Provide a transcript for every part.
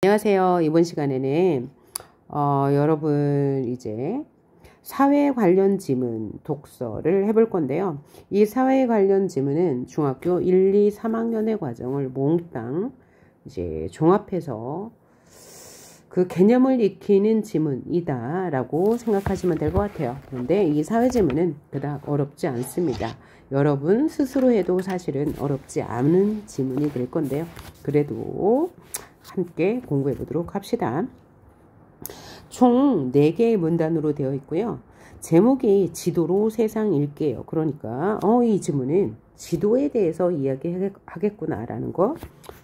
안녕하세요. 이번 시간에는 여러분 이제 사회 관련 지문 독서를 해볼 건데요. 이 사회 관련 지문은 중학교 1, 2, 3학년의 과정을 몽땅 이제 종합해서 그 개념을 익히는 지문이다 라고 생각하시면 될 것 같아요. 그런데 이 사회 지문은 그닥 어렵지 않습니다. 여러분 스스로 해도 사실은 어렵지 않은 지문이 될 건데요. 그래도 함께 공부해 보도록 합시다. 총 4개의 문단으로 되어 있고요. 제목이 지도로 세상 읽기예요. 그러니까 이 지문은 지도에 대해서 이야기하겠구나 라는 거,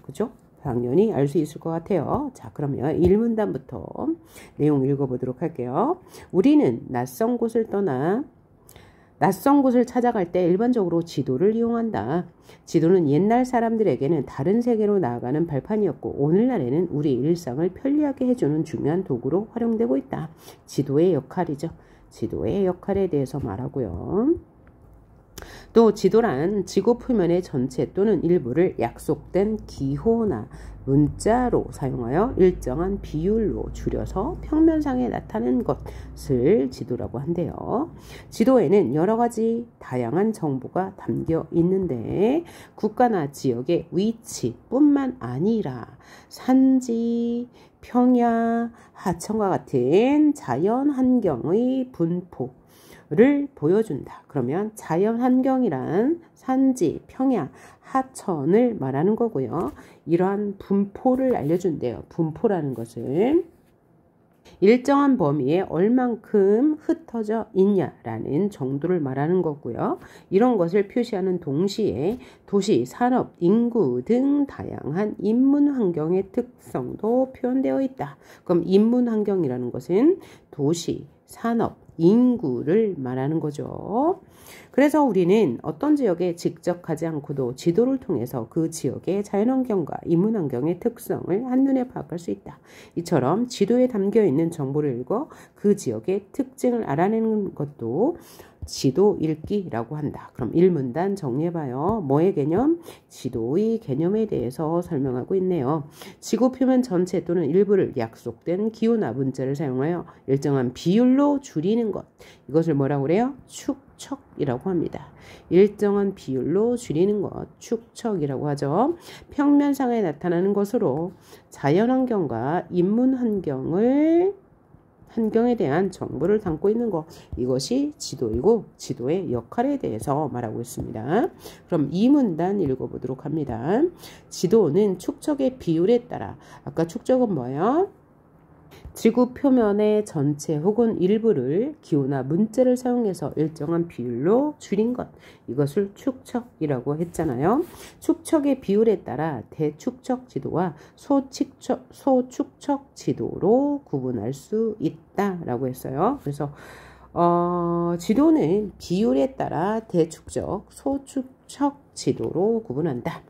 그죠? 당연히 알 수 있을 것 같아요. 자, 그러면 1문단부터 내용 읽어보도록 할게요. 우리는 낯선 곳을 찾아갈 때 일반적으로 지도를 이용한다. 지도는 옛날 사람들에게는 다른 세계로 나아가는 발판이었고 오늘날에는 우리 일상을 편리하게 해주는 중요한 도구로 활용되고 있다. 지도의 역할이죠. 지도의 역할에 대해서 말하고요. 또 지도란 지구 표면의 전체 또는 일부를 약속된 기호나 문자로 사용하여 일정한 비율로 줄여서 평면상에 나타낸 것을 지도라고 한대요. 지도에는 여러 가지 다양한 정보가 담겨 있는데 국가나 지역의 위치뿐만 아니라 산지, 평야, 하천과 같은 자연 환경의 분포를 보여준다. 그러면 자연 환경이란 산지, 평야, 하천을 말하는 거고요. 이러한 분포를 알려준대요. 분포라는 것은 일정한 범위에 얼만큼 흩어져 있냐라는 정도를 말하는 거고요. 이런 것을 표시하는 동시에 도시, 산업, 인구 등 다양한 인문 환경의 특성도 표현되어 있다. 그럼 인문 환경이라는 것은 도시, 산업, 인구를 말하는 거죠. 그래서 우리는 어떤 지역에 직접 가지 않고도 지도를 통해서 그 지역의 자연환경과 인문환경의 특성을 한눈에 파악할 수 있다. 이처럼 지도에 담겨있는 정보를 읽어 그 지역의 특징을 알아내는 것도 지도 읽기라고 한다. 그럼 1문단 정리해봐요. 뭐의 개념? 지도의 개념에 대해서 설명하고 있네요. 지구 표면 전체 또는 일부를 약속된 기호나 문자를 사용하여 일정한 비율로 줄이는 것. 이것을 뭐라고 그래요? 축척이라고 합니다. 일정한 비율로 줄이는 것, 축척이라고 하죠. 평면상에 나타나는 것으로 자연환경과 환경에 대한 정보를 담고 있는 것, 이것이 지도이고 지도의 역할에 대해서 말하고 있습니다. 그럼 2문단 읽어보도록 합니다. 지도는 축척의 비율에 따라, 아까 축척은 뭐예요? 지구 표면의 전체 혹은 일부를 기호나 문자를 사용해서 일정한 비율로 줄인 것, 이것을 축척이라고 했잖아요. 축척의 비율에 따라 대축척 지도와 소축척 지도로 구분할 수 있다라고 했어요. 그래서 지도는 비율에 따라 대축척, 소축척 지도로 구분한다.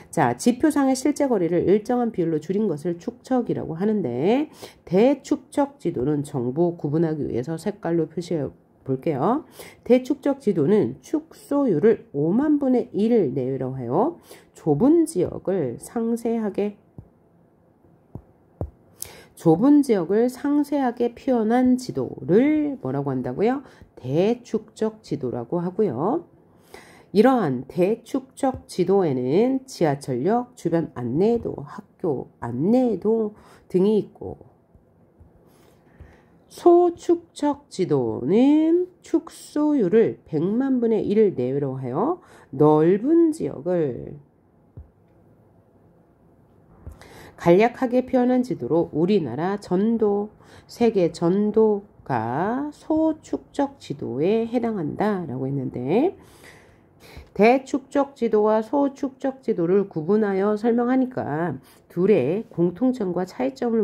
자, 지표상의 실제 거리를 일정한 비율로 줄인 것을 축척이라고 하는데, 대축척 지도는 정보 구분하기 위해서 색깔로 표시해 볼게요. 대축척 지도는 축소율을 5만 분의 1 내외로 하여 좁은 지역을 상세하게 표현한 지도를 뭐라고 한다고요? 대축척 지도라고 하고요. 이러한 대축척 지도에는 지하철역, 주변 안내도, 학교 안내도 등이 있고, 소축척 지도는 축소율을 100만 분의 1 내외로 하여 넓은 지역을 간략하게 표현한 지도로 우리나라 전도, 세계 전도가 소축척 지도에 해당한다라고 했는데, 대축척 지도와 소축척 지도를 구분하여 설명하니까 둘의 공통점과 차이점을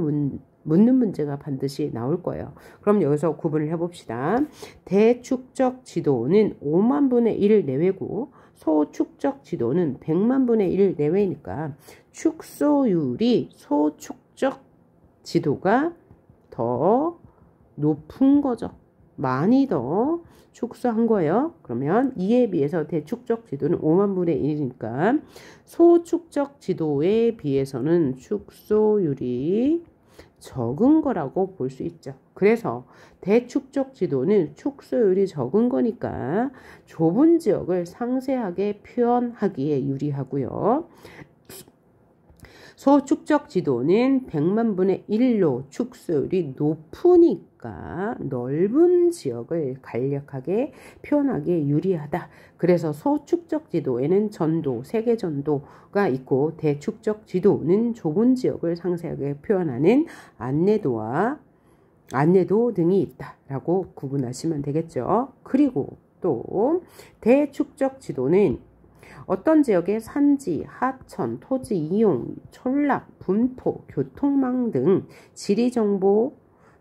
묻는 문제가 반드시 나올 거예요. 그럼 여기서 구분을 해봅시다. 대축척 지도는 5만 분의 1 내외고 소축척 지도는 100만 분의 1 내외니까 축소율이 소축척 지도가 더 높은 거죠. 많이 더 축소한 거예요. 그러면 이에 비해서 대축적 지도는 5만 분의 1이니까 소축적 지도에 비해서는 축소율이 적은 거라고 볼 수 있죠. 그래서 대축적 지도는 축소율이 적은 거니까 좁은 지역을 상세하게 표현하기에 유리하고요. 소축적 지도는 100만 분의 1로 축소율이 높으니까 넓은 지역을 간략하게 표현하기에 유리하다. 그래서 소축적 지도에는 전도, 세계 전도가 있고 대축적 지도는 좁은 지역을 상세하게 표현하는 안내도 등이 있다라고 구분하시면 되겠죠. 그리고 또 대축적 지도는 어떤 지역의 산지, 하천, 토지 이용, 전락, 분포, 교통망 등 지리 정보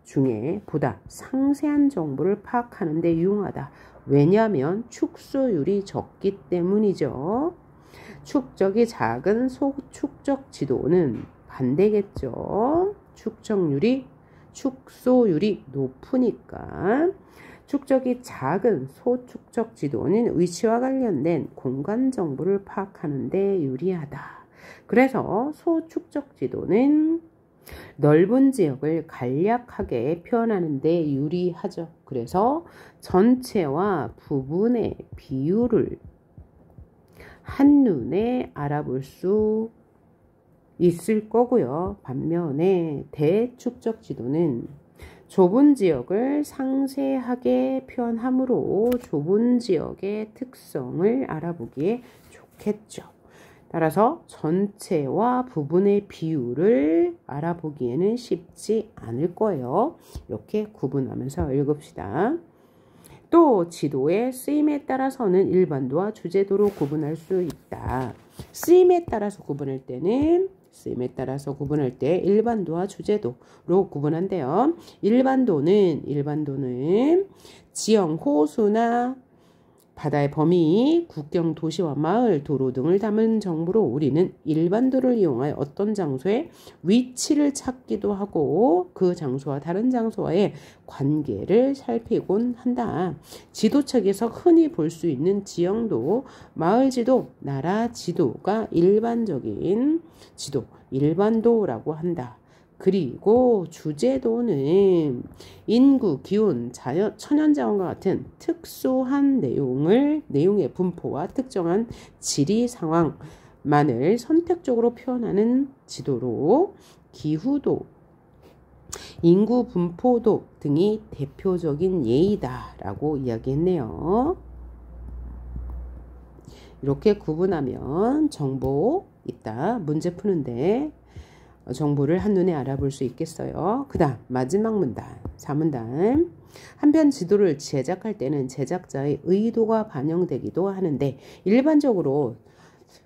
중에 보다 상세한 정보를 파악하는 데 유용하다. 왜냐하면 축소율이 적기 때문이죠. 축적이 작은 소축적 지도는 반대겠죠. 축소율이 높으니까 축적이 작은 소축적 지도는 위치와 관련된 공간 정보를 파악하는 데 유리하다. 그래서 소축적 지도는 넓은 지역을 간략하게 표현하는 데 유리하죠. 그래서 전체와 부분의 비율을 한눈에 알아볼 수 있을 거고요. 반면에 대축적 지도는 좁은 지역을 상세하게 표현하므로 좁은 지역의 특성을 알아보기에 좋겠죠. 따라서 전체와 부분의 비율을 알아보기에는 쉽지 않을 거예요. 이렇게 구분하면서 읽읍시다. 또 지도의 쓰임에 따라서는 일반도와 주제도로 구분할 수 있다. 쓰임에 따라서 구분할 때 일반도와 주제도로 구분한대요. 일반도는 지형, 호수나 바다의 범위, 국경, 도시와 마을, 도로 등을 담은 정보로 우리는 일반도를 이용하여 어떤 장소의 위치를 찾기도 하고 그 장소와 다른 장소와의 관계를 살피곤 한다. 지도책에서 흔히 볼 수 있는 지형도, 마을 지도, 나라 지도가 일반적인 지도, 일반도라고 한다. 그리고 만주제도는 인구, 기온, 천연자원과 같은 특수한 내용의 분포와 특정한 지리 상황만을 선택적으로 표현하는 지도로 기후도, 인구 분포도 등이 대표적인 예이다라고 이야기했네요. 이렇게 구분하면 정보 있다. 문제 푸는데 정보를 한눈에 알아볼 수 있겠어요. 그 다음 마지막 문단 4문단. 한편 지도를 제작할 때는 제작자의 의도가 반영되기도 하는데 일반적으로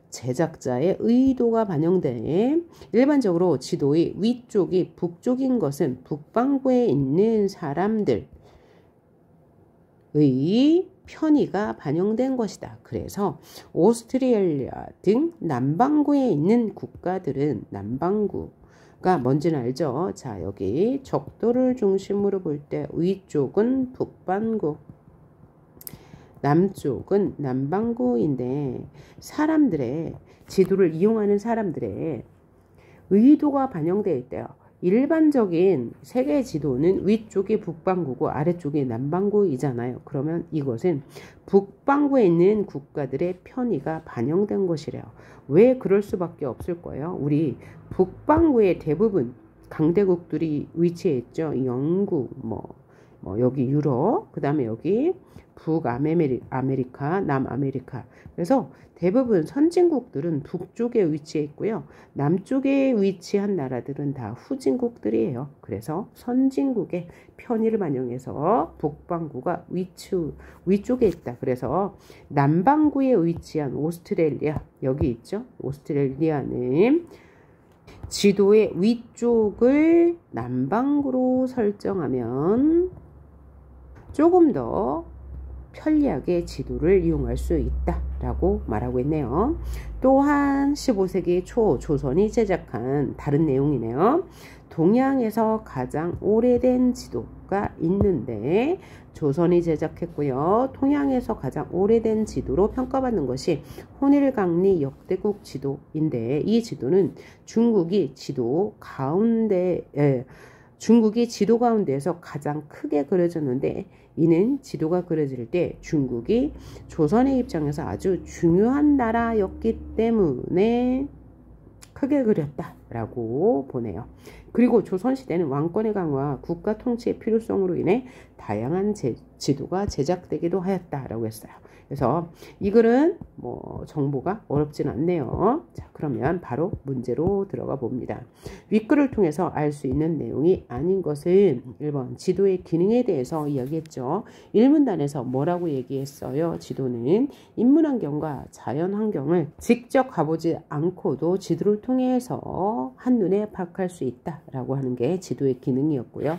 제작자의 의도가 반영돼 일반적으로 지도의 위쪽이 북쪽인 것은 북반구에 있는 사람들의 편의가 반영된 것이다. 그래서 오스트레일리아 등 남반구에 있는 국가들은 남반구가 뭔지는 알죠? 자, 여기 적도를 중심으로 볼 때 위쪽은 북반구, 남쪽은 남반구인데 사람들의 지도를 이용하는 사람들의 의도가 반영되어 있대요. 일반적인 세계 지도는 위쪽이 북반구고 아래쪽이 남반구이잖아요. 그러면 이것은 북반구에 있는 국가들의 편의가 반영된 것이래요. 왜 그럴 수밖에 없을 거예요? 우리 북반구의 대부분 강대국들이 위치해 있죠. 영국, 여기 유럽, 그 다음에 여기 북아메리카, 남아메리카. 그래서 대부분 선진국들은 북쪽에 위치해 있고요. 남쪽에 위치한 나라들은 다 후진국들이에요. 그래서 선진국의 편의를 반영해서 북반구가 위쪽에 있다. 그래서 남반구에 위치한 오스트레일리아, 여기 있죠. 오스트레일리아는 지도의 위쪽을 남반구로 설정하면 조금 더 편리하게 지도를 이용할 수 있다라고 말하고 있네요. 또한 15세기 초 조선이 제작한 다른 내용이네요. 동양에서 가장 오래된 지도가 있는데 조선이 제작했고요. 동양에서 가장 오래된 지도로 평가받는 것이 혼일강리 역대국 지도인데 이 지도는 중국이 지도 가운데에서 가장 크게 그려졌는데 이는 지도가 그려질 때 중국이 조선의 입장에서 아주 중요한 나라였기 때문에 크게 그렸다라고 보네요. 그리고 조선시대는 왕권의 강화, 국가 통치의 필요성으로 인해 다양한 지도가 제작되기도 하였다라고 했어요. 그래서 이 글은 뭐 정보가 어렵진 않네요. 자, 그러면 바로 문제로 들어가 봅니다. 윗글을 통해서 알 수 있는 내용이 아닌 것은 1번 지도의 기능에 대해서 이야기했죠. 1문단에서 뭐라고 얘기했어요? 지도는 인문환경과 자연환경을 직접 가보지 않고도 지도를 통해서 한눈에 파악할 수 있다라고 하는 게 지도의 기능이었고요.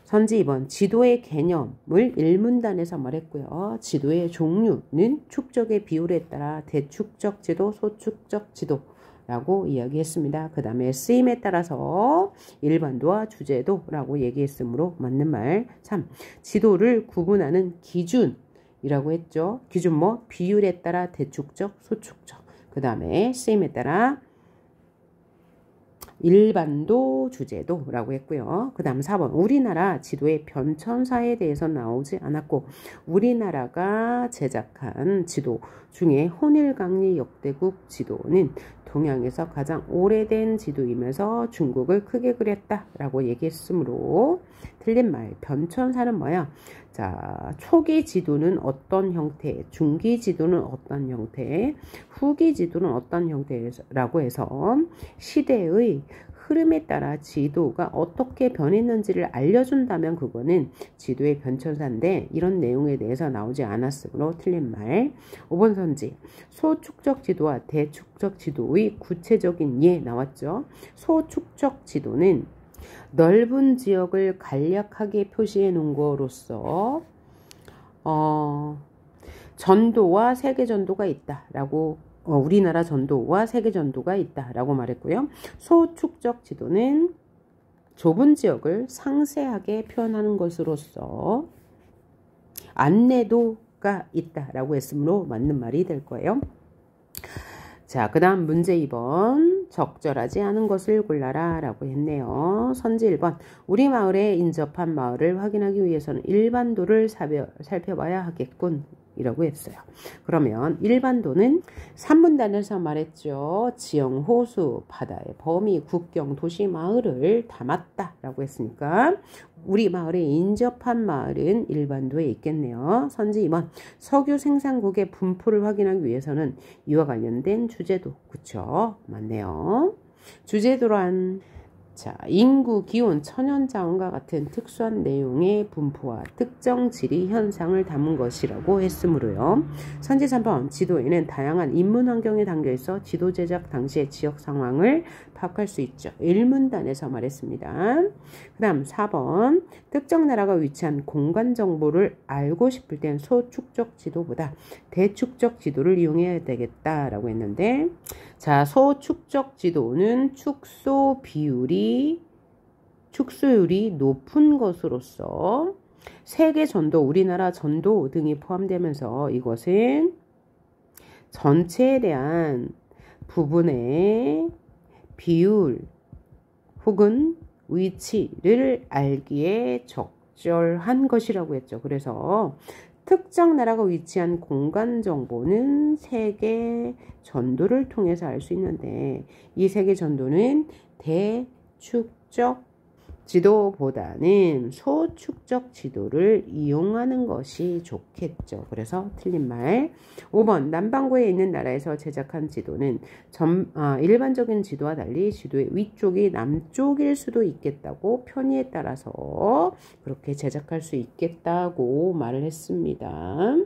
선지 2번 지도의 개념을 1문단에서 말했고요. 지도의 종류는 축적의 비율에 따라 대축적 지도, 소축적 지도라고 이야기했습니다. 그 다음에 쓰임에 따라서 일반도와 주제도라고 얘기했으므로 맞는 말. 3. 지도를 구분하는 기준이라고 했죠. 기준 뭐? 비율에 따라 대축적, 소축적. 그 다음에 쓰임에 따라 일반도, 주제도라고 했고요. 그 다음 4번 우리나라 지도의 변천사에 대해서 나오지 않았고 우리나라가 제작한 지도 중에 혼일강리 역대국 지도는 동양에서 가장 오래된 지도이면서 중국을 크게 그렸다라고 얘기했으므로 틀린 말. 변천사는 뭐야? 자, 초기 지도는 어떤 형태, 중기 지도는 어떤 형태, 후기 지도는 어떤 형태라고 해서 시대의 흐름에 따라 지도가 어떻게 변했는지를 알려준다면 그거는 지도의 변천사인데 이런 내용에 대해서 나오지 않았으므로 틀린 말. 5번 선지. 소축적 지도와 대축적 지도의 구체적인 예 나왔죠. 소축적 지도는 넓은 지역을 간략하게 표시해 놓은 거로서 전도와 세계 전도가 있다라고 우리나라 전도와 세계 전도가 있다라고 말했고요. 소축적 지도는 좁은 지역을 상세하게 표현하는 것으로서 안내도가 있다라고 했으므로 맞는 말이 될 거예요. 자, 그 다음 문제 2번. 적절하지 않은 것을 골라라 라고 했네요. 선지 1번. 우리 마을에 인접한 마을을 확인하기 위해서는 일반도를 살펴봐야 하겠군 이라고 했어요. 그러면 일반도는 3문단에서 말했죠. 지형, 호수, 바다의 범위, 국경, 도시, 마을을 담았다 라고 했으니까 우리 마을에 인접한 마을은 일반도에 있겠네요. 선지 2번. 석유 생산국의 분포를 확인하기 위해서는 이와 관련된 주제도. 그쵸? 맞네요. 주제도란 자, 인구, 기온, 천연자원과 같은 특수한 내용의 분포와 특정 지리 현상을 담은 것이라고 했으므로요. 선지 3번. 지도에는 다양한 인문 환경에 담겨 있어 지도 제작 당시의 지역 상황을 파악할 수 있죠. 1문단에서 말했습니다. 그 다음 4번. 특정 나라가 위치한 공간 정보를 알고 싶을 땐 소축적 지도보다 대축적 지도를 이용해야 되겠다라고 했는데 자, 소축적 지도는 축소율이 높은 것으로서 세계 전도, 우리나라 전도 등이 포함되면서 이것은 전체에 대한 부분의 비율 혹은 위치를 알기에 적절한 것이라고 했죠. 그래서 특정 나라가 위치한 공간 정보는 세계 전도를 통해서 알 수 있는데 이 세계 전도는 대축적 지도보다는 소축적 지도를 이용하는 것이 좋겠죠. 그래서 틀린 말. 5번. 남반구에 있는 나라에서 제작한 지도는 일반적인 지도와 달리 지도의 위쪽이 남쪽일 수도 있겠다고 편의에 따라서 그렇게 제작할 수 있겠다고 말을 했습니다.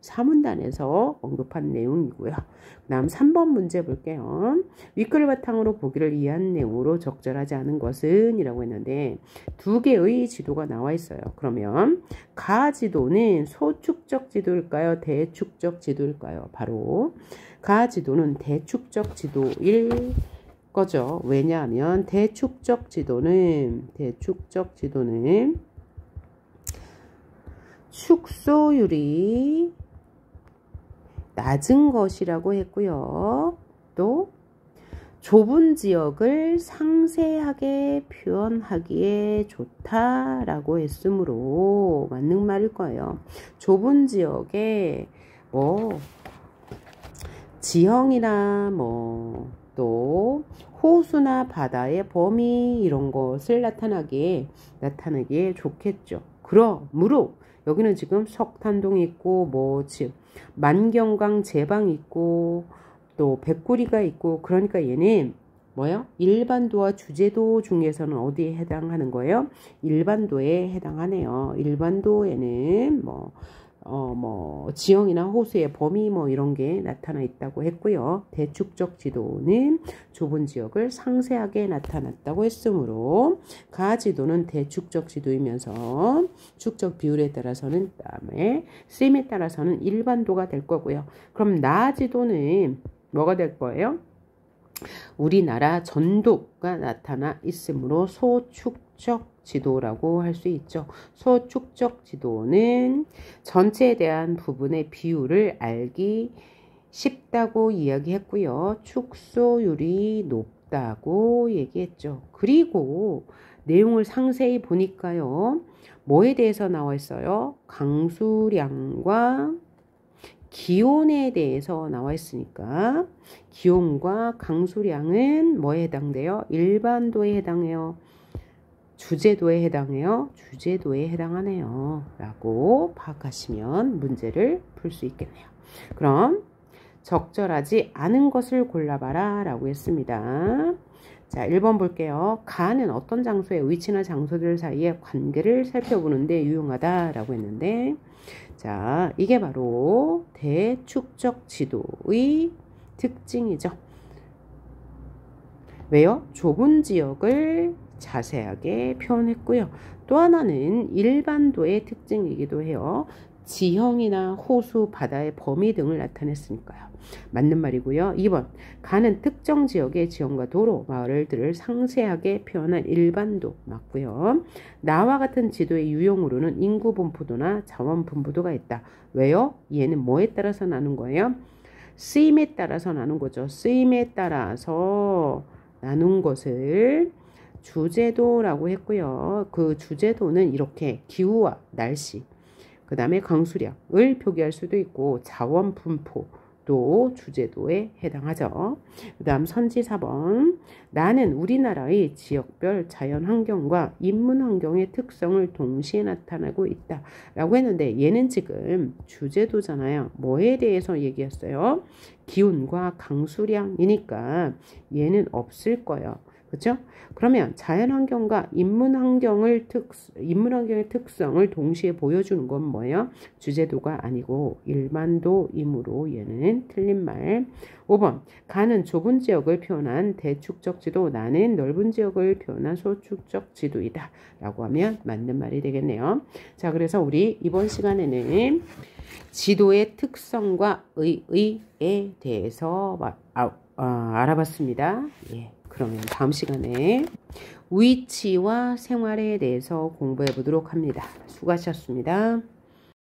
4문단에서 언급한 내용이고요. 그 다음 3번 문제 볼게요. 윗글을 바탕으로 보기를 이해한 내용으로 적절하지 않은 것은 이라고 했는데 두 개의 지도가 나와 있어요. 그러면 가지도는 소축적 지도일까요? 대축적 지도일까요? 바로 가지도는 대축적 지도일 거죠. 왜냐하면 대축적 지도는 축소율이 낮은 것이라고 했고요. 또 좁은 지역을 상세하게 표현하기에 좋다라고 했으므로 맞는 말일 거예요. 좁은 지역에 뭐 지형이나 뭐 또 호수나 바다의 범위 이런 것을 나타나기에 좋겠죠. 그러므로 여기는 지금 석탄동이 있고 뭐 만경강 제방이 있고 또 백구리가 있고 그러니까 얘는 뭐요? 일반도와 주제도 중에서는 어디에 해당하는 거예요? 일반도에 해당하네요. 일반도에는 뭐 지형이나 호수의 범위 뭐 이런 게 나타나 있다고 했고요. 대축적 지도는 좁은 지역을 상세하게 나타났다고 했으므로 가지도는 대축적 지도이면서 축적 비율에 따라서는 그다음에 쓰임에 따라서는 일반도가 될 거고요. 그럼 나지도는 뭐가 될 거예요? 우리나라 전도가 나타나 있으므로 소축적 지도라고 할 수 있죠. 소축적 지도는 전체에 대한 부분의 비율을 알기 쉽다고 이야기했고요. 축소율이 높다고 얘기했죠. 그리고 내용을 상세히 보니까요. 뭐에 대해서 나와 있어요? 강수량과 기온에 대해서 나와 있으니까 기온과 강수량은 뭐에 해당돼요? 일반도에 해당해요. 주제도에 해당해요. 주제도에 해당하네요. 라고 파악하시면 문제를 풀 수 있겠네요. 그럼 적절하지 않은 것을 골라봐라 라고 했습니다. 자, 1번 볼게요. 가는 어떤 장소의 위치나 장소들 사이의 관계를 살펴보는데 유용하다라고 했는데 자, 이게 바로 대축적 지도의 특징이죠. 왜요? 좁은 지역을 자세하게 표현했고요. 또 하나는 일반도의 특징이기도 해요. 지형이나 호수, 바다의 범위 등을 나타냈으니까요. 맞는 말이고요. 2번, 가는 특정 지역의 지형과 도로, 마을들을 상세하게 표현한 일반도 맞고요. 나와 같은 지도의 유형으로는 인구 분포도나 자원 분포도가 있다. 왜요? 얘는 뭐에 따라서 나눈 거예요? 쓰임에 따라서 나눈 거죠. 쓰임에 따라서 나눈 것을 주제도라고 했고요. 그 주제도는 이렇게 기후와 날씨, 그 다음에 강수량을 표기할 수도 있고 자원 분포도 주제도에 해당하죠. 그 다음 선지 4번 나는 우리나라의 지역별 자연환경과 인문환경의 특성을 동시에 나타내고 있다 라고 했는데 얘는 지금 주제도잖아요. 뭐에 대해서 얘기했어요? 기온과 강수량이니까 얘는 없을 거예요. 그렇죠? 그러면 자연환경과 인문환경의 특성을 동시에 보여주는 건 뭐예요? 주제도가 아니고 일반도이므로 얘는 틀린 말. 5번 가는 좁은 지역을 표현한 대축적 지도, 나는 넓은 지역을 표현한 소축적 지도이다 라고 하면 맞는 말이 되겠네요. 자, 그래서 우리 이번 시간에는 지도의 특성과 의의에 대해서 알아봤습니다. 예. 그러면 다음 시간에 위치와 생활에 대해서 공부해 보도록 합니다. 수고하셨습니다.